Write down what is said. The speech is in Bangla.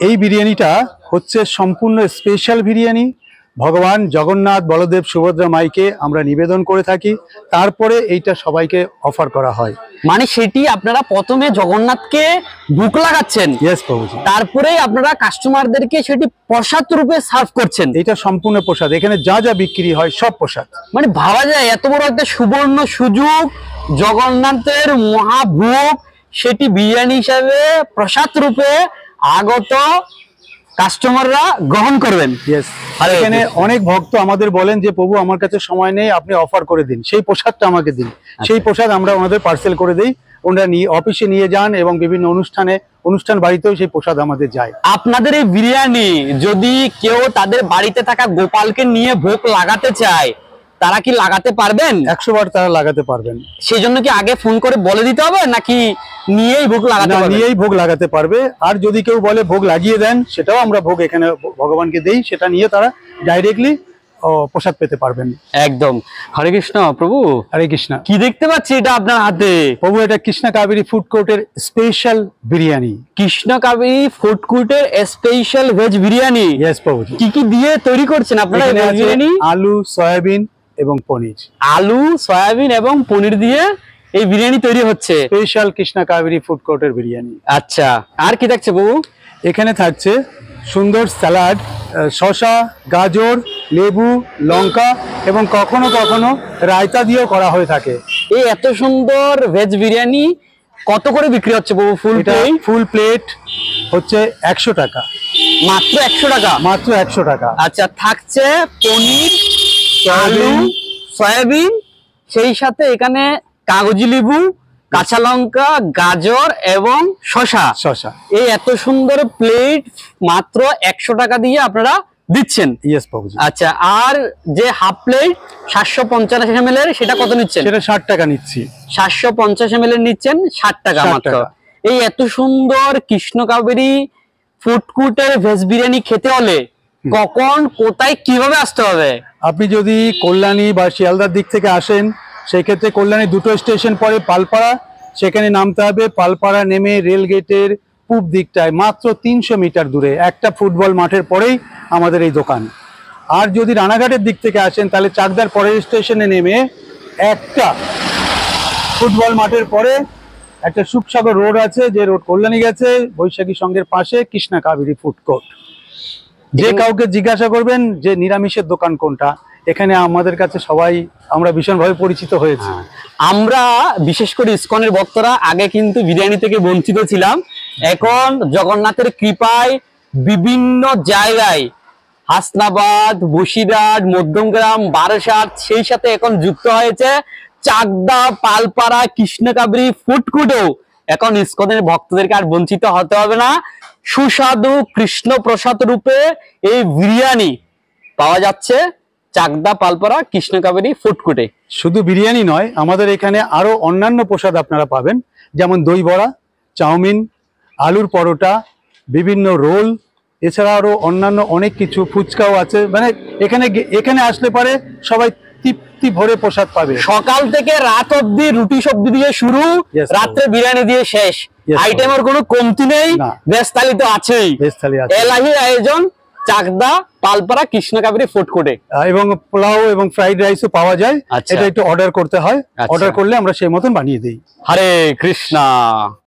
এই বিরিয়ানিটা হচ্ছে সম্পূর্ণ স্পেশাল বিরিয়ানি। ভগবান জগন্নাথ, বলদেব, সুভদ্রা মাইকে আমরা নিবেদন করে থাকি, তারপরে এইটা সবাইকে অফার করা হয়। মানে সেটি আপনারা প্রথমে জগন্নাথকে ভোগ লাগাচ্ছেন, ইয়েস প্রভুজি। তারপরে আপনারা কাস্টমারদেরকে সেটি প্রসাদ রূপে সার্ভ করছেন। এটা সম্পূর্ণ প্রসাদ, এখানে যা যা বিক্রি হয় সব প্রসাদ। মানে ভাবা যায় এত বড় একটা সুবর্ণ সুযোগ, জগন্নাথের মহাভোগ সেটি বিরিয়ানি হিসাবে প্রসাদ রূপে আগত কাস্টমাররা গ্রহণ করবেন। ইয়েস, আর এখানে অনেক ভক্ত আমাদের বলেন যে প্রভু আমার কাছে সময় নেই, আপনি অফার করে দিন, সেই প্রসাদটা আমাকে দিন। সেই প্রসাদ আমরা ওনাদের পার্সেল করে দিই, ওনারা নিয়ে অফিসে নিয়ে যান এবং বিভিন্ন অনুষ্ঠান বাড়িতেও সেই প্রসাদ আমাদের যায়। আপনাদের এই বিরিয়ানি যদি কেউ তাদের বাড়িতে থাকা গোপালকে নিয়ে ভোগ লাগাতে চায়, তারা কি লাগাতে পারবেন? 100 বার তারা লাগাতে পারবেন। সেই জন্য কি আগে ফোন করে বলে দিতে হবে নাকি নিয়েই ভোগ লাগাতে পারবেন? নিয়েই ভোগ লাগাতে পারবে। আর যদি কেউ বলে ভোগ লাগিয়ে দেন, সেটাও আমরা ভোগ এখানে ভগবানকে দেই, সেটা নিয়ে তারা ডাইরেক্টলি প্রসাদ পেতে পারবেন। একদম। হরে কৃষ্ণ প্রভু। হরে কৃষ্ণ। কি দেখতে পাচ্ছি এটা আপনার হাতে? প্রভু এটা কৃষ্ণ কাবেরী ফুড কোর্টের স্পেশাল বিরিয়ানি। কৃষ্ণ কাবেরী ফুড কোর্টের স্পেশাল ভেজ বিরিয়ানি। ইয়েস প্রভু। কি কি দিয়ে তৈরি করছেন আপনারা এই বিরিয়ানি? আলু, সয়াবিন এবং পনির। আলু, সয়াবিন এবং পনির দিয়ে এই বিরিয়ানি তৈরি হচ্ছে। স্পেশাল কৃষ্ণ কাবেরী ফুড কোর্টের বিরিয়ানি। আচ্ছা, আর কি থাকছে প্রভু? এখানে থাকছে সুন্দর স্যালাড, শসা, গাজর, লেবু, লঙ্কা এবং কখনো কখনো রায়তা দিয়েও করা হয়ে থাকে। এই এত সুন্দর ভেজ বিরিয়ানি কত করে বিক্রি হচ্ছে প্রভু? ফুল প্লেট হচ্ছে 100 টাকা। মাত্র 100 টাকা? মাত্র 100 টাকা। আচ্ছা, থাকছে পনির, আলু, সয়াবিন, সেই সাথে এখানে কাগজি লেবু, কাঁচা লঙ্কা, গাজর এবং শসা। এই এত সুন্দর প্লেট মাত্র 100 টাকা দিয়ে আপনারা দিচ্ছেন। ইয়েস বাবুজি। আচ্ছা, আর যে হাফ প্লেট 750 ml এর সেটা কত নিচ্ছেন? সেটা 60 টাকা নিচ্ছি। 750 ml এর নিচ্ছেন 60 টাকা মাত্র। এই এত সুন্দর কৃষ্ণ কাবেরী ফুড কোর্টের ভেজ বিরিয়ানি খেতে হলে কখন, কোথায়, কিভাবে আসতে হবে? আপনি যদি কল্যাণী বা শিয়ালদার দিক থেকে আসেন, সেই ক্ষেত্রে কল্যাণী দুটো স্টেশন পরে পালপাড়া, সেখানে নামতে হবে। পালপাড়া নেমে রেল গেটের পূব দিকটায় মাত্র 300 মিটার দূরে একটা ফুটবল মাঠের পরেই আমাদের এই দোকান। আর যদি রানাঘাটের দিক থেকে আসেন, তাহলে চাকদার পরের স্টেশনে নেমে একটা ফুটবল মাঠের পরে একটা সুখসাগর রোড আছে, যে রোড কল্যাণী গেছে, বৈশাখী সংঘের পাশে কৃষ্ণ কাবেরী ফুড কোর্ট। যে কাউকে জিজ্ঞাসা করবেন যে নিরামিষের দোকান কোনটা, এখানে আমাদের কাছে সবাই আমরা ভীষণভাবে পরিচিত হয়েছি। আমরা বিশেষ করে ইসকনের ভক্তরা আগে কিন্তু বিরিয়ানি থেকে বঞ্চিত ছিলাম, এখন জগন্নাথের কৃপায় বিভিন্ন জায়গায় হাসনাবাদ, বসিরহাট, মধ্যমগ্রাম, বারাসাত, সেই সাথে এখন যুক্ত হয়েছে চাকদা, পালপাড়া, কৃষ্ণ কাবেরী ফুড কোর্টেও এখন ইসকনের ভক্তদেরকে আর বঞ্চিত হতে হবে না। সুস্বাদু কৃষ্ণ প্রসাদ রূপে এই বিরিয়ানি পাওয়া যাচ্ছে চাকদা, পালপাড়া, কৃষ্ণ কাবেরী ফুড কোর্টে। শুধু বিরিয়ানি নয়, আমাদের এখানে আরো অন্যান্য প্রসাদ আপনারা পাবেন, যেমন দই বড়া, চাউমিন, আলুর পরোটা, বিভিন্ন রোল, এছাড়া আরো অন্যান্য অনেক কিছু, ফুচকাও আছে। মানে এখানে আসলে পারে সবাই তৃপ্তি ভরে প্রসাদ পাবে। সকাল থেকে রাত অব্দি রুটি সবজি দিয়ে শুরু, রাত্রে বিরিয়ানি দিয়ে শেষ। আইটেমের কোনো কমতি নেই, ভেজ থালি তো আছেই। এলাহি আয়োজন চাকদা, পালপাড়া, কৃষ্ণ কাবেরী ফুড কোর্টে। এবং পোলাও এবং ফ্রাইড রাইসও পাওয়া যায়। এটা একটু অর্ডার করতে হয়, অর্ডার করলে আমরা সেই মতন বানিয়ে দিই। হরে কৃষ্ণা।